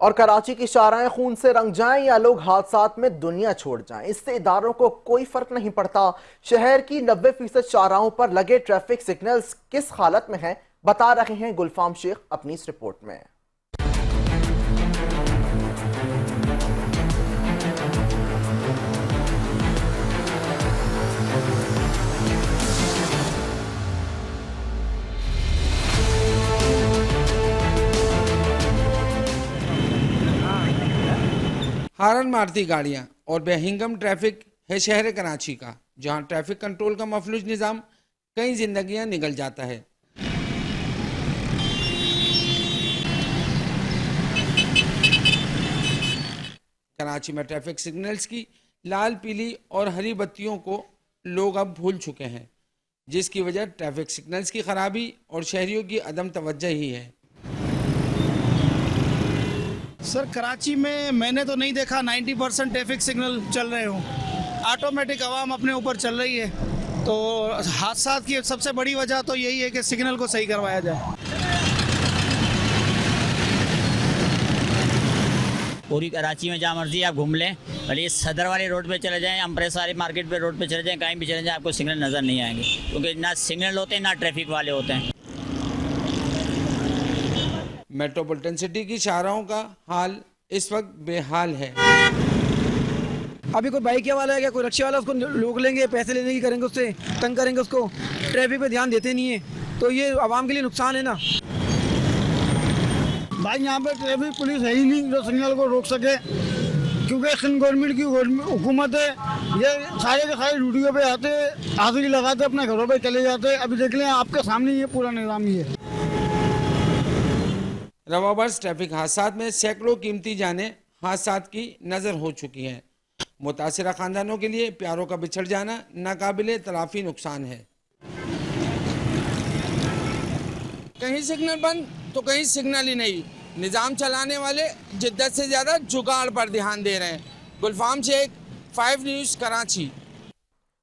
और कराची की शाहराहें खून से रंग जाएं या लोग हादसात में दुनिया छोड़ जाएं, इससे इदारों को कोई फर्क नहीं पड़ता। शहर की 90% शाहराहों पर लगे ट्रैफिक सिग्नल्स किस हालत में हैं, बता रहे हैं गुलफाम शेख अपनी इस रिपोर्ट में। हारन मारती गाड़ियां और बेहंगम ट्रैफिक है शहर कराची का, जहां ट्रैफिक कंट्रोल का मफलूज निज़ाम कई जिंदगियां निगल जाता है। कराची में ट्रैफिक सिग्नल्स की लाल, पीली और हरी बत्तियों को लोग अब भूल चुके हैं, जिसकी वजह ट्रैफिक सिग्नल्स की खराबी और शहरियों की अदम तवज्जो ही है। सर कराची में मैंने तो नहीं देखा 90% ट्रैफिक सिग्नल चल रहे हो। ऑटोमेटिक आवाम अपने ऊपर चल रही है, तो हादसा की सबसे बड़ी वजह तो यही है कि सिग्नल को सही करवाया जाए। पूरी कराची में जहाँ मर्जी आप घूम लें, भले सदर वाले रोड पे चले जाएं, अम्प्रेस वाले मार्केट पे रोड पे चले जाएं, कहीं भी चले जाएं, आपको सिग्नल नज़र नहीं आएंगे, क्योंकि ना सिग्नल होते हैं ना ट्रैफिक वाले होते हैं। मेट्रोपॉलिटन सिटी की शाहराहों का हाल इस वक्त बेहाल है। अभी कोई बाइक वाला है क्या, कोई रिक्शा वाला, उसको रोक लेंगे, पैसे लेने की करेंगे, उससे तंग करेंगे, उसको ट्रैफिक पे ध्यान देते नहीं है, तो ये आवाम के लिए नुकसान है ना। भाई यहाँ पे ट्रैफिक पुलिस है ही नहीं जो सिग्नल को रोक सके, क्योंकि गवर्नमेंट की हुकूमत है, ये सारे के सारे ड्यूटियों पे आते, हाजिरी लगाते, अपने घरों पे चले जाते। अभी देख लें आपके सामने ये पूरा निज़ाम ही है। रवाबर्स ट्रैफिक हादसात में सैकड़ों कीमती जानें हादसात की नज़र हो चुकी हैं। मुतासिरा खानदानों के लिए प्यारों का बिछड़ जाना नाकाबिले तलाफी नुकसान है। कहीं सिग्नल बंद तो कहीं सिग्नल ही नहीं। निज़ाम चलाने वाले जिद्दत से ज़्यादा जुगाड़ पर ध्यान दे रहे हैं। गुलफाम शेख, 5 न्यूज़, कराची।